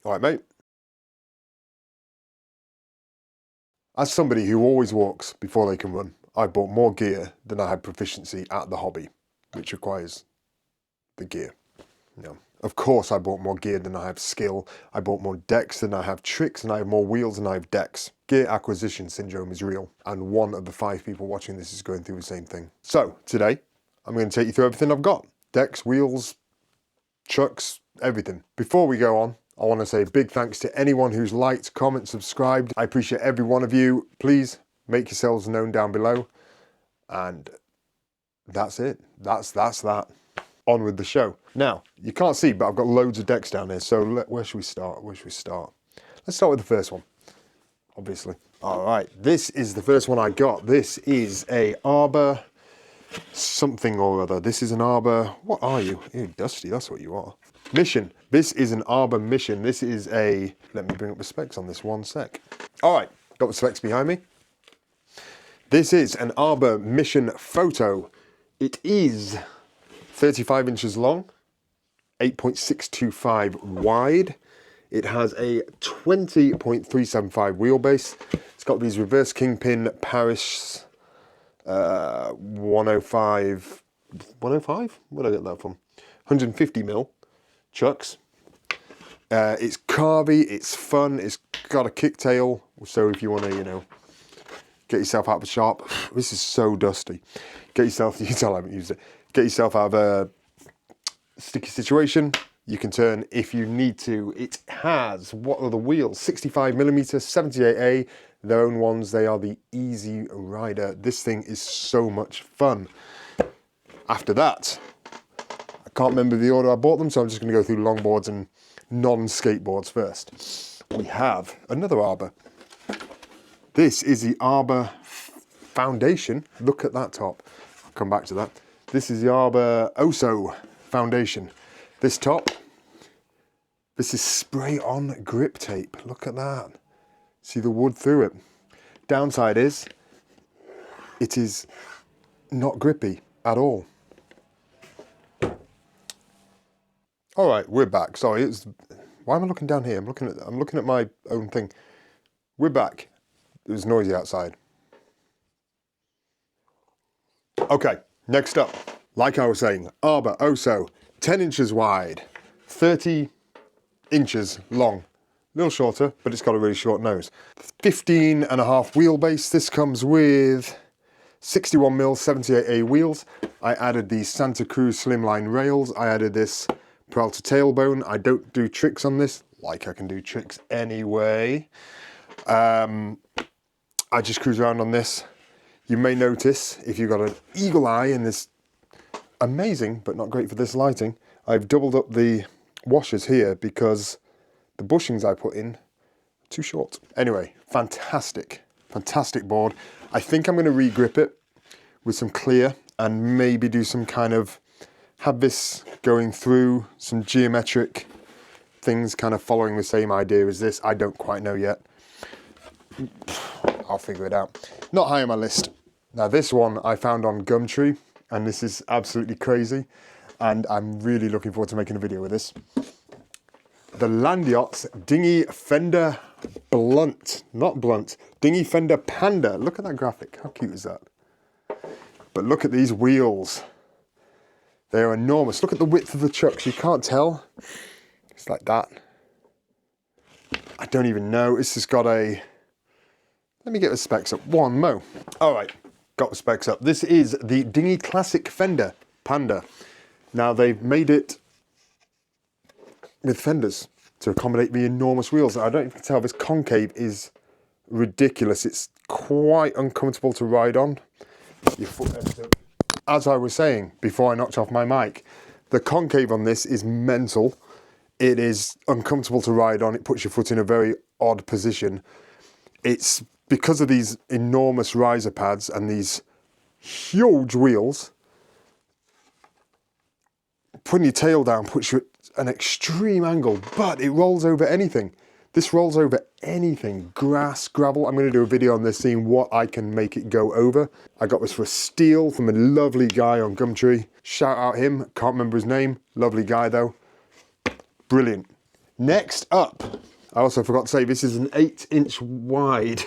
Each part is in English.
All right, mate. As somebody who always walks before they can run, I bought more gear than I had proficiency at the hobby, which requires the gear. No. Of course I bought more gear than I have skill, I bought more decks than I have tricks, and I have more wheels than I have decks. Gear acquisition syndrome is real, and 1 of the 5 people watching this is going through the same thing. So, today, I'm going to take you through everything I've got. Decks, wheels, trucks, everything. Before we go on, I want to say a big thanks to anyone who's liked, commented, subscribed. I appreciate every one of you. Please make yourselves known down below. And that's it. That's that. On with the show. Now, you can't see, but I've got loads of decks down here. So where should we start? Let's start with the first one, obviously. All right, this is the first one I got. This is a Arbor something or other. This is an Arbor, what are you? Ew, Dusty, that's what you are. Mission. This is an Arbor Mission. This is a, let me bring up the specs on this one sec. All right, got the specs behind me. This is an Arbor Mission Photo. It is 35 inches long, 8.625 wide. It has a 20.375 wheelbase. It's got these reverse kingpin Paris 105, where did I get that from? 150 mil chucks. It's carvy, it's fun, it's got a kicktail, so if you want to, you know, get yourself out of the shop. This is so dusty. Get yourself, you can tell I haven't used it. Get yourself out of a sticky situation. You can turn if you need to. It has, what are the wheels? 65mm, 78A. Their own ones, they are the Easyrider. This thing is so much fun. After that, I can't remember the order I bought them, so I'm just going to go through longboards and non-skateboards first. We have another Arbor. This is the Arbor Foundation. Look at that top. I'll come back to that. This is the Arbor Oso Foundation. This top, this is spray-on grip tape. Look at that. See the wood through it. Downside is, it is not grippy at all. All right, we're back. Sorry, why am I looking down here? I'm looking at my own thing. We're back. It was noisy outside. Okay, next up, like I was saying, Arbor Oso, 10 inches wide, 30 inches long. A little shorter, but it's got a really short nose. 15.5 wheelbase. This comes with 61mm 78A wheels. I added the Santa Cruz slimline rails. I added this Peralta tailbone. I don't do tricks on this, like I can do tricks anyway. I just cruise around on this. You may notice, if you've got an eagle eye in this, amazing, but not great for this lighting, I've doubled up the washers here because the bushings I put in are too short. Anyway, fantastic board. I think I'm going to re-grip it with some clear and maybe do some kind of, have this going through some geometric things kind of following the same idea as this. I don't quite know yet. I'll figure it out. Not high on my list. Now this one I found on Gumtree, and this is absolutely crazy, and I'm really looking forward to making a video with this. The Landyachtz Dinghy Fender Blunt, not Blunt, Dinghy Fender Panda. Look at that graphic, how cute is that? But look at these wheels. They are enormous. Look at the width of the chucks, you can't tell. It's like that. I don't even know, this has got a, let me get the specs up, one mo. All right, got the specs up. This is the Dinghy Classic Fender Panda. Now they've made it with fenders to accommodate the enormous wheels. I don't know if you can tell, this concave is ridiculous. It's quite uncomfortable to ride on. Your foot ends up. As I was saying before I knocked off my mic, the concave on this is mental. It is uncomfortable to ride on. It puts your foot in a very odd position. It's because of these enormous riser pads and these huge wheels. Putting your tail down puts you at an extreme angle, but it rolls over anything. This rolls over anything, grass, gravel. I'm going to do a video on this, seeing what I can make it go over. I got this for a steal from a lovely guy on Gumtree. Shout out him, can't remember his name. Lovely guy though. Brilliant. Next up, I also forgot to say, this is an 8-inch wide,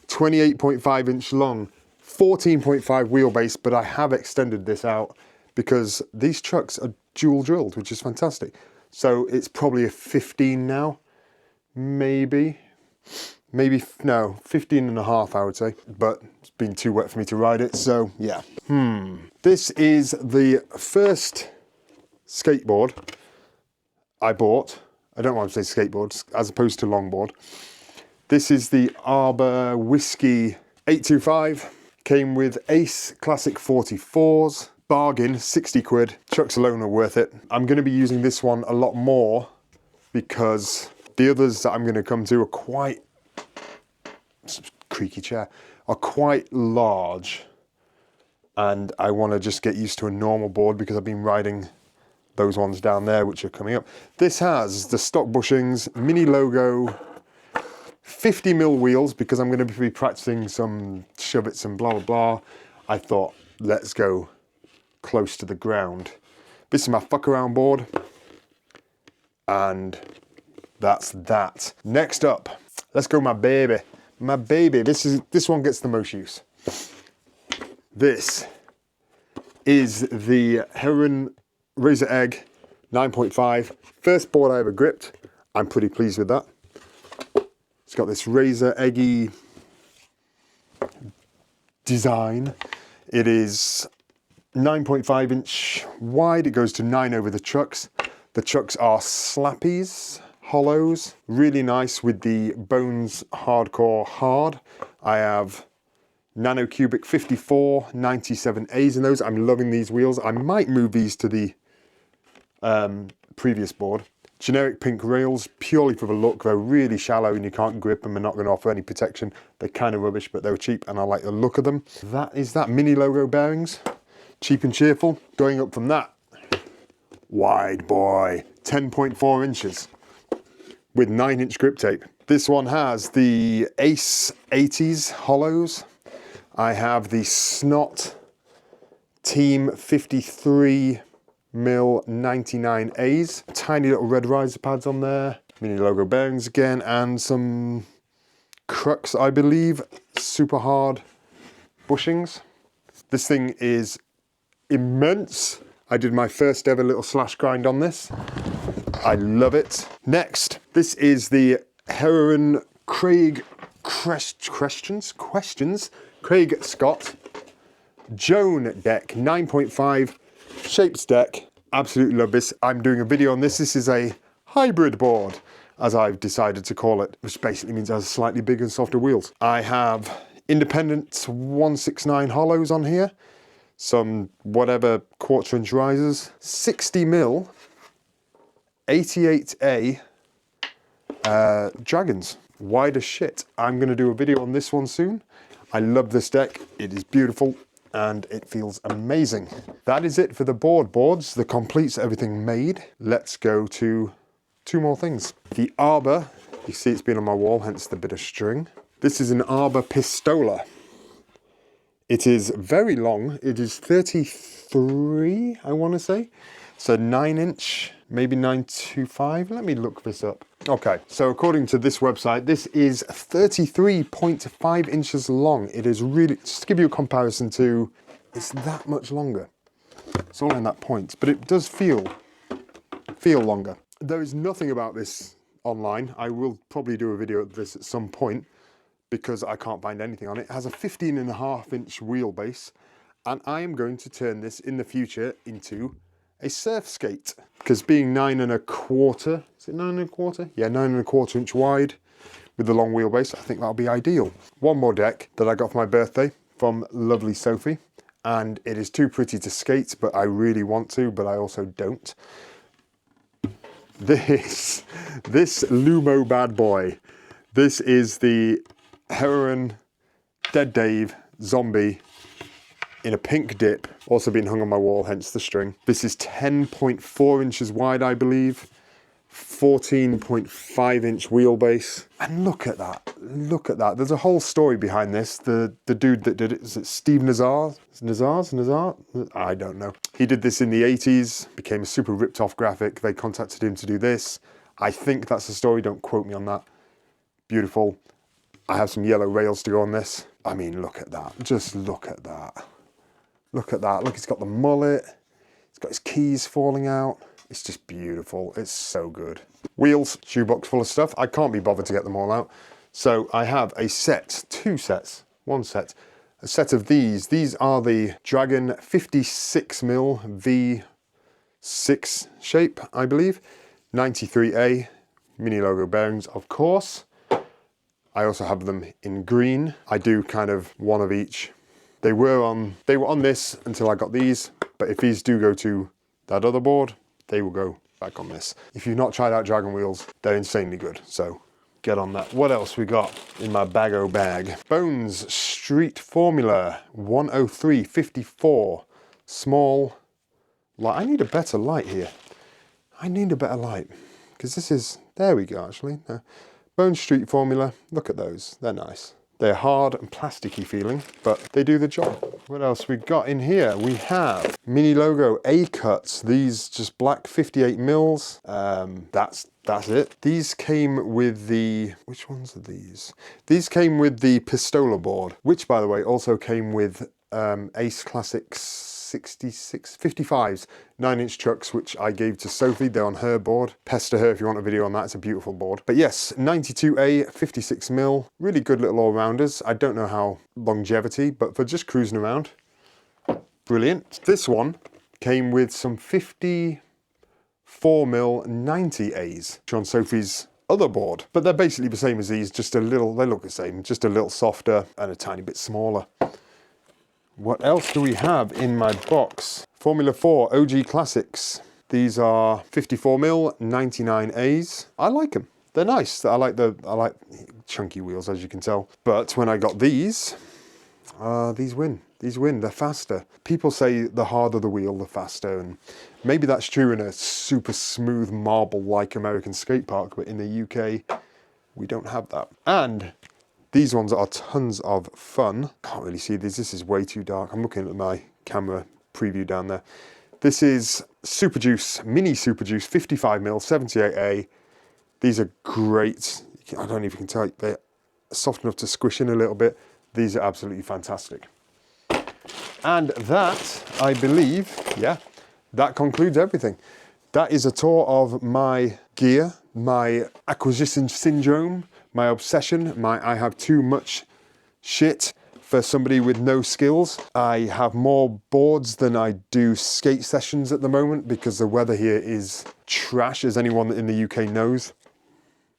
28.5 inch long, 14.5 wheelbase, but I have extended this out because these trucks are dual drilled, which is fantastic. So it's probably a 15 now, maybe, no, 15 and a half, I would say, but it's been too wet for me to ride it, so yeah. This is the first skateboard I bought. I don't want to say skateboard, as opposed to longboard. This is the Arbor Whiskey 825. Came with Ace Classic 44s. Bargain, 60 quid. Trucks alone are worth it. I'm going to be using this one a lot more because the others that I'm going to come to are quite, creaky chair, are quite large. And I want to just get used to a normal board because I've been riding those ones down there which are coming up. This has the stock bushings, mini logo, 50mm wheels because I'm going to be practicing some shove-its and blah blah blah. I thought, let's go close to the ground. This is my fuck around board, and that's that. Next up, let's go my baby. My baby, this one gets the most use. This is the Heroin Razor Egg 9.5. First board I ever gripped. I'm pretty pleased with that. It's got this razor eggy design. It is 9.5 inch wide. It goes to 9 over the trucks. The trucks are Slappys, hollows. Really nice with the Bones Hardcore Hard. I have Nano Cubic 54, 97As in those. I'm loving these wheels. I might move these to the previous board. Generic pink rails, purely for the look. They're really shallow and you can't grip them. They're not going to offer any protection. They're kind of rubbish, but they're cheap and I like the look of them. That is that. Mini logo bearings, cheap and cheerful. Going up from that, wide boy, 10.4 inches with 9-inch grip tape. This one has the Ace 80s hollows. I have the Snot Team 53mm 99As. Tiny little red riser pads on there. Mini logo bearings again, and some Crux, I believe, super hard bushings. This thing is immense. I did my first ever little slash grind on this. I love it. Next, this is the Heroin Craig Questions? Craig Scott Joan deck, 9.5 shapes deck. Absolutely love this. I'm doing a video on this. This is a hybrid board, as I've decided to call it, which basically means it has slightly bigger and softer wheels. I have independent 169 hollows on here, some whatever 1/4 inch risers, 60mm 88A dragons, wide as shit. I'm going to do a video on this one soon. I love this deck. It is beautiful and it feels amazing. That is it for the boards. The completes everything made. Let's go to 2 more things. The Arbor, you see it's been on my wall, hence the bit of string. This is an Arbor Pistola. It is very long. It is 33, I want to say. So 9-inch, maybe 925. Let me look this up. Okay, so according to this website, this is 33.5 inches long. It is really, just to give you a comparison to, it's that much longer. It's all in that point, but it does feel longer. There is nothing about this online. I will probably do a video of this at some point because I can't find anything on it. It has a 15.5-inch wheelbase, and I am going to turn this in the future into a surf skate, because being 9.25, is it 9.25? Yeah, 9.25 inch wide with the long wheelbase, I think that'll be ideal. One more deck that I got for my birthday from lovely Sophie, and it is too pretty to skate, but I really want to, but I also don't. This Lumo bad boy. This is the Heroin Dead Dave Zombie in a pink dip, also been hung on my wall, hence the string. This is 10.4 inches wide, I believe, 14.5 inch wheelbase. And look at that, look at that. There's a whole story behind this. The dude that did it, is it Steve Nazar? Nazar? I don't know. He did this in the 80s, became a super ripped off graphic. They contacted him to do this. I think that's the story, don't quote me on that. Beautiful. I have some yellow rails to go on this. I mean, look at that. Just look at that. Look at that. Look, it's got the mullet. It's got his keys falling out. It's just beautiful. It's so good. Wheels, shoebox full of stuff. I can't be bothered to get them all out. So I have a set, two sets, one set, a set of these. These are the Dragon 56mm V6 shape, I believe. 93A, mini logo bearings, of course. I also have them in green. I do kind of one of each. They were on this until I got these, but if these do go to that other board, they will go back on this. If you've not tried out Dragon wheels, they're insanely good, so get on that. What else we got in my bag? Bones Street Formula 103/54. Small light. I need a better light here. I need a better light, because this is, there we go actually. Bones Street Formula, look at those, they're nice. They're hard and plasticky feeling, but they do the job. What else we got in here? We have mini logo A-cuts. These just black 58 mils. That's it. These came with the, which ones are these? These came with the Pistola board, which by the way also came with Ace Classics 55s, 9-inch trucks, which I gave to Sophie. They're on her board. Pester her if you want a video on that. It's a beautiful board. But yes, 92A, 56mm, really good little all-rounders. I don't know how longevity, but for just cruising around, brilliant. This one came with some 54mm 90As on Sophie's other board, but they're basically the same as these, just a little, they look the same, just a little softer and a tiny bit smaller. What else do we have in my box? Formula 4 OG Classics. These are 54mm 99As. I like them. They're nice. I like chunky wheels, as you can tell. But when I got these win. These win. They're faster. People say the harder the wheel, the faster, and maybe that's true in a super smooth marble-like American skate park, but in the UK, we don't have that. And these ones are tons of fun. Can't really see these. This is way too dark. I'm looking at my camera preview down there. This is Super Juice, mini Super Juice, 55mm, 78A. These are great. I don't even can tell you, they're soft enough to squish in a little bit. These are absolutely fantastic. And that, I believe, yeah, that concludes everything. That is a tour of my gear, my acquisition syndrome, my obsession, my I have too much shit for somebody with no skills. I have more boards than I do skate sessions at the moment because the weather here is trash, as anyone in the UK knows.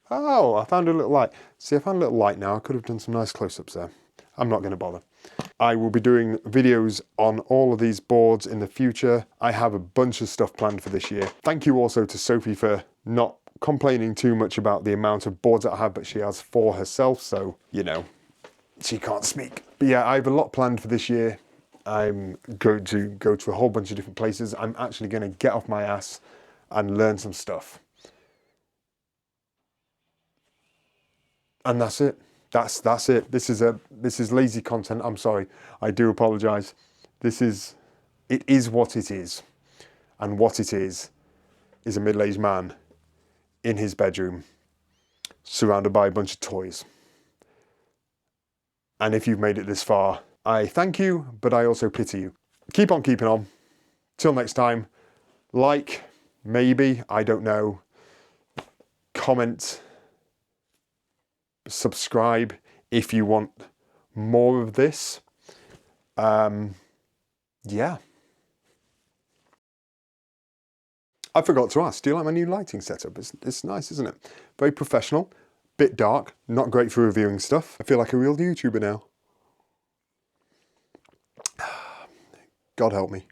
Oh, I found a little light. See, I found a little light now. I could have done some nice close-ups there. I'm not going to bother. I will be doing videos on all of these boards in the future. I have a bunch of stuff planned for this year. Thank you also to Sophie for not complaining too much about the amount of boards that I have, but she has for herself, so, you know, she can't speak. But yeah, I have a lot planned for this year. I'm going to go to a whole bunch of different places. I'm actually going to get off my ass and learn some stuff. And that's it. That's it. This is lazy content. I'm sorry. I do apologize. It is what it is. And what it is a middle-aged man in his bedroom surrounded by a bunch of toys. And if you've made it this far, I thank you, but I also pity you. Keep on keeping on. Till next time, like, maybe, I don't know, comment, subscribe if you want more of this. Yeah. I forgot to ask, do you like my new lighting setup? It's nice, isn't it? Very professional, bit dark, not great for reviewing stuff. I feel like a real YouTuber now. God help me.